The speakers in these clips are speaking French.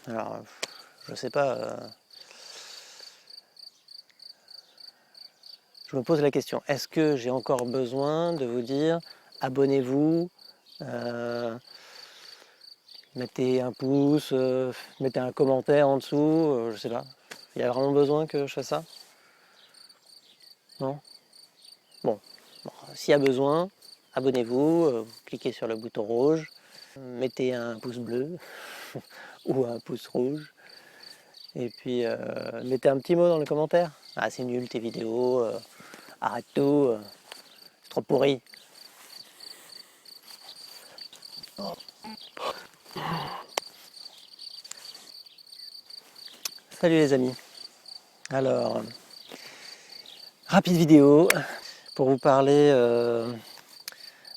Alors, je sais pas, je me pose la question, est-ce que j'ai encore besoin de vous dire abonnez-vous, euh, mettez un pouce, mettez un commentaire en dessous, je sais pas. Il y a vraiment besoin que je fasse ça? Non? Bon, s'il y a besoin, abonnez-vous, vous cliquez sur le bouton rouge, mettez un pouce bleu ou un pouce rouge, et puis mettez un petit mot dans le commentaire. Ah, c'est nul tes vidéos, arrête tout, c'est trop pourri. Salut les amis. Alors, rapide vidéo pour vous parler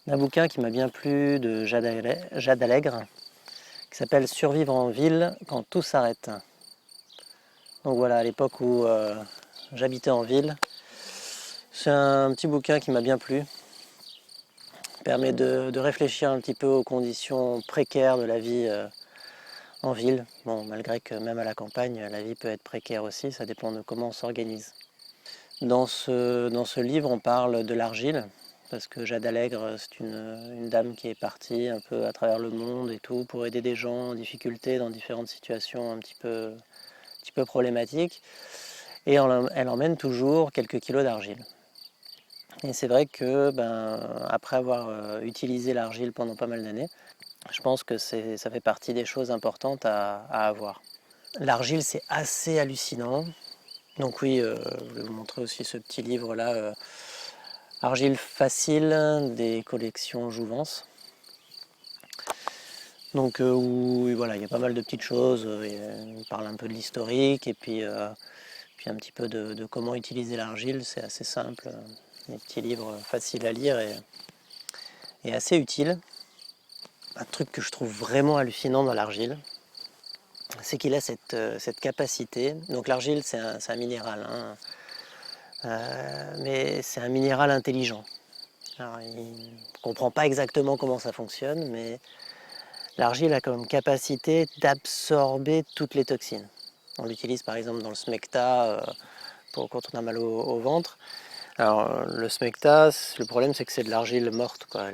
d'un bouquin qui m'a bien plu de Jade Allègre, qui s'appelle Survivre en ville quand tout s'arrête. Donc voilà, à l'époque où j'habitais en ville, c'est un petit bouquin qui m'a bien plu. Il permet de réfléchir un petit peu aux conditions précaires de la vie en ville. Bon, malgré que même à la campagne, la vie peut être précaire aussi, ça dépend de comment on s'organise. Dans ce livre, on parle de l'argile, parce que Jade Allègre, c'est une dame qui est partie un peu à travers le monde et tout, pour aider des gens en difficulté dans différentes situations un petit peu problématiques. Et elle emmène toujours quelques kilos d'argile. Et c'est vrai que après avoir utilisé l'argile pendant pas mal d'années, je pense que ça fait partie des choses importantes à avoir. L'argile, c'est assez hallucinant. Donc oui, je vais vous montrer aussi ce petit livre-là, Argile facile des collections Jouvence. Donc où voilà, il y a pas mal de petites choses. Il parle un peu de l'historique et puis un petit peu de comment utiliser l'argile. C'est assez simple. Des petits livres faciles à lire et assez utiles. Un truc que je trouve vraiment hallucinant dans l'argile, c'est qu'il a cette capacité. Donc l'argile, c'est un minéral, hein, mais c'est un minéral intelligent. Alors, il ne comprend pas exactement comment ça fonctionne, mais l'argile a comme capacité d'absorber toutes les toxines. On l'utilise par exemple dans le smecta quand on a mal au ventre. Alors le smecta, le problème c'est que c'est de l'argile morte, quoi.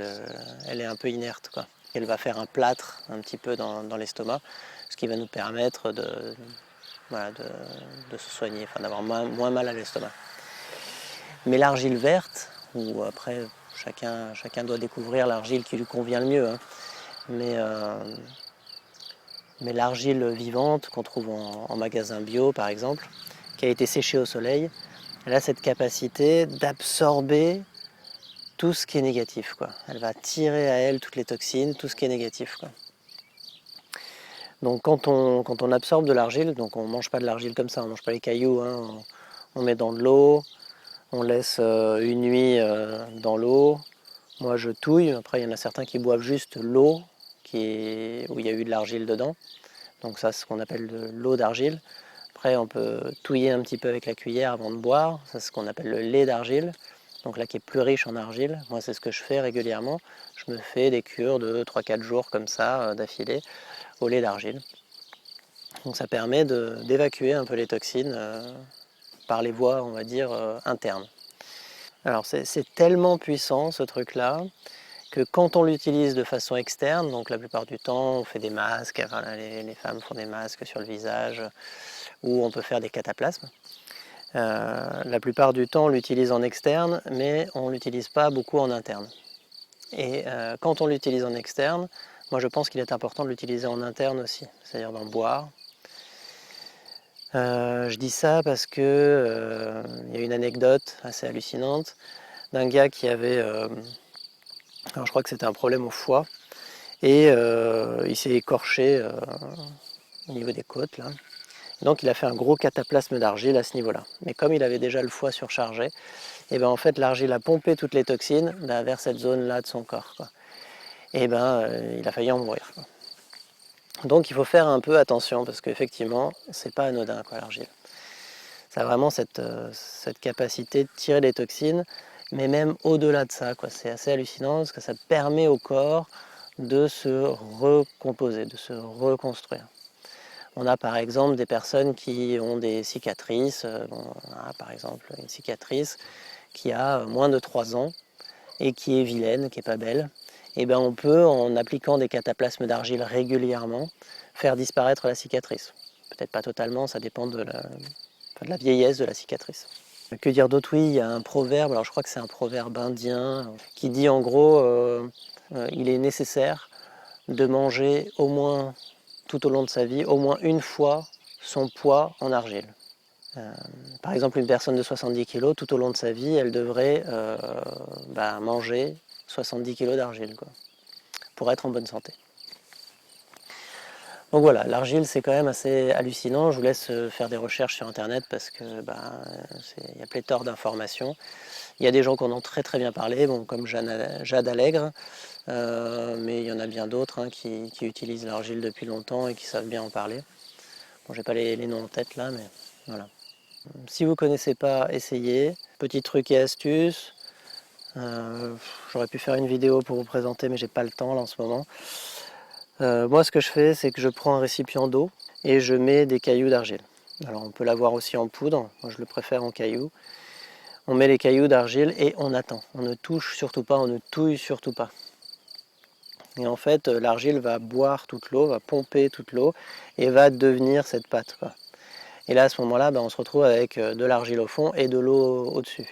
Elle est un peu inerte, quoi. Elle va faire un plâtre un petit peu dans l'estomac, ce qui va nous permettre voilà, de se soigner, enfin, d'avoir moins mal à l'estomac. Mais l'argile verte, ou après chacun doit découvrir l'argile qui lui convient le mieux, hein. mais, mais l'argile vivante qu'on trouve en magasin bio par exemple, qui a été séchée au soleil, elle a cette capacité d'absorber tout ce qui est négatif, quoi. Elle va tirer à elle toutes les toxines, tout ce qui est négatif, quoi. Donc quand on absorbe de l'argile, donc on ne mange pas de l'argile comme ça, on ne mange pas les cailloux, hein, on met dans de l'eau, on laisse une nuit dans l'eau. Moi je touille, après il y en a certains qui boivent juste l'eau où il y a eu de l'argile dedans. Donc ça c'est ce qu'on appelle de l'eau d'argile. Après on peut touiller un petit peu avec la cuillère avant de boire, ça c'est ce qu'on appelle le lait d'argile. Donc là qui est plus riche en argile. Moi c'est ce que je fais régulièrement. Je me fais des cures de 3-4 jours comme ça d'affilée au lait d'argile. Donc ça permet d'évacuer un peu les toxines par les voies, on va dire, internes. Alors c'est tellement puissant ce truc-là que quand on l'utilise de façon externe, donc la plupart du temps on fait des masques, enfin, les femmes font des masques sur le visage, ou on peut faire des cataplasmes. La plupart du temps on l'utilise en externe, mais on ne l'utilise pas beaucoup en interne. Et quand on l'utilise en externe, moi je pense qu'il est important de l'utiliser en interne aussi, c'est-à-dire d'en boire. Je dis ça parce que y a une anecdote assez hallucinante d'un gars qui avait, alors je crois que c'était un problème au foie, et il s'est écorché au niveau des côtes là. Donc il a fait un gros cataplasme d'argile à ce niveau-là. Mais comme il avait déjà le foie surchargé, et ben en fait l'argile a pompé toutes les toxines vers cette zone-là de son corps, quoi. Et il a failli en mourir, quoi. Donc il faut faire un peu attention parce qu'effectivement c'est pas anodin, quoi, l'argile. Ça a vraiment cette capacité de tirer les toxines, mais même au-delà de ça, quoi. C'est assez hallucinant parce que ça permet au corps de se recomposer, de se reconstruire. On a par exemple des personnes qui ont des cicatrices, par exemple une cicatrice qui a moins de 3 ans et qui est vilaine, qui n'est pas belle. Et ben on peut, en appliquant des cataplasmes d'argile régulièrement, faire disparaître la cicatrice. Peut-être pas totalement, ça dépend de la vieillesse de la cicatrice. Que dire d'autre? Oui, il y a un proverbe, alors je crois que c'est un proverbe indien, qui dit en gros, il est nécessaire de manger au moins, tout au long de sa vie, au moins une fois son poids en argile. Par exemple, une personne de 70 kg, tout au long de sa vie, elle devrait manger 70 kg d'argile pour être en bonne santé. Donc voilà, l'argile c'est quand même assez hallucinant. Je vous laisse faire des recherches sur internet parce que il y a pléthore d'informations. Il y a des gens qui en ont très très bien parlé, comme Jade Allègre, mais il y en a bien d'autres qui utilisent l'argile depuis longtemps et qui savent bien en parler. Bon, j'ai pas les noms en tête là, mais voilà. Si vous ne connaissez pas, essayez. Petit truc et astuce. J'aurais pu faire une vidéo pour vous présenter, mais j'ai pas le temps là en ce moment. Moi, ce que je fais, c'est que je prends un récipient d'eau et je mets des cailloux d'argile. Alors, on peut l'avoir aussi en poudre. Moi, je le préfère en cailloux. On met les cailloux d'argile et on attend. On ne touche surtout pas, on ne touille surtout pas. Et en fait, l'argile va boire toute l'eau, va pomper toute l'eau et va devenir cette pâte. Et là, à ce moment-là, on se retrouve avec de l'argile au fond et de l'eau au-dessus.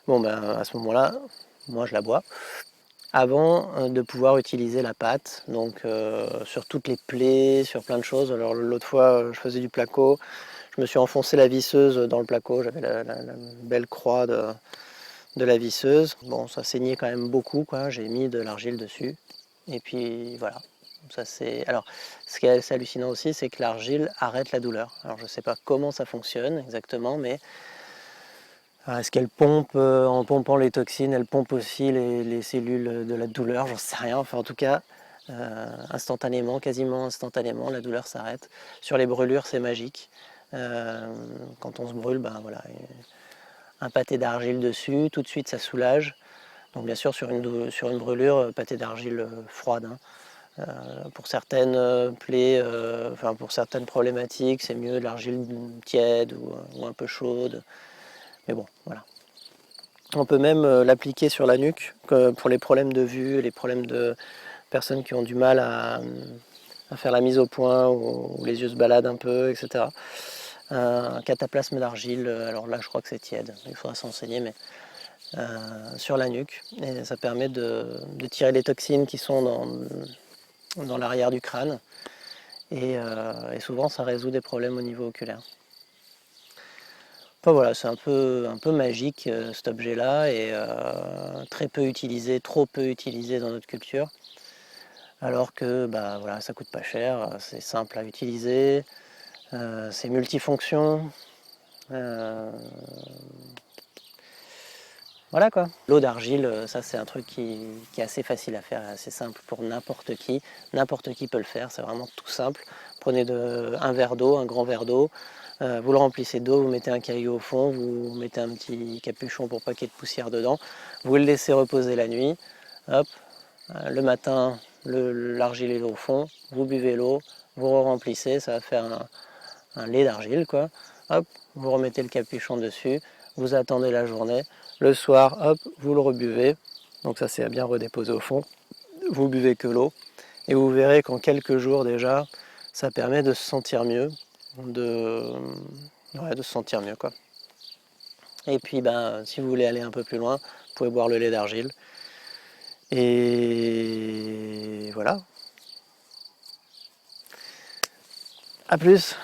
À ce moment-là, moi je la bois avant de pouvoir utiliser la pâte, donc sur toutes les plaies, sur plein de choses. Alors l'autre fois, je faisais du placo, je me suis enfoncé la visseuse dans le placo, j'avais la belle croix de la visseuse. Bon, ça saignait quand même beaucoup, j'ai mis de l'argile dessus, et puis voilà. Alors, ce qui est assez hallucinant aussi, c'est que l'argile arrête la douleur. Alors je ne sais pas comment ça fonctionne exactement, mais est-ce qu'elle pompe, en pompant les toxines, elle pompe aussi les cellules de la douleur? J'en sais rien. Enfin, en tout cas, instantanément, quasiment instantanément, la douleur s'arrête. Sur les brûlures, c'est magique. Quand on se brûle, un pâté d'argile dessus, tout de suite ça soulage. Donc bien sûr, sur une brûlure, pâté d'argile froide. Pour certaines plaies, pour certaines problématiques, c'est mieux de l'argile tiède ou un peu chaude. Mais bon, voilà. On peut même l'appliquer sur la nuque pour les problèmes de vue, les problèmes de personnes qui ont du mal à faire la mise au point ou les yeux se baladent un peu, etc. Un cataplasme d'argile, alors là je crois que c'est tiède, il faudra s'enseigner, mais sur la nuque. Et ça permet de tirer les toxines qui sont dans l'arrière du crâne. Et souvent ça résout des problèmes au niveau oculaire. Enfin voilà, c'est un peu magique cet objet-là et très peu utilisé, trop peu utilisé dans notre culture. Alors que ça coûte pas cher, c'est simple à utiliser, c'est multifonction. Voilà quoi. L'eau d'argile, ça c'est un truc qui est assez facile à faire, assez simple pour n'importe qui. N'importe qui peut le faire, c'est vraiment tout simple. Prenez un verre d'eau, un grand verre d'eau. Vous le remplissez d'eau, vous mettez un caillou au fond, vous mettez un petit capuchon pour pas qu'il y ait de poussière dedans, vous le laissez reposer la nuit, hop, le matin l'argile est au fond, vous buvez l'eau, vous remplissez, ça va faire un lait d'argile quoi, hop, vous remettez le capuchon dessus, vous attendez la journée, le soir, hop, vous le rebuvez, donc ça c'est à bien redéposer au fond, vous buvez que l'eau, et vous verrez qu'en quelques jours déjà, ça permet de se sentir mieux, de se sentir mieux quoi. Et puis si vous voulez aller un peu plus loin, vous pouvez boire le lait d'argile. Et voilà. A plus.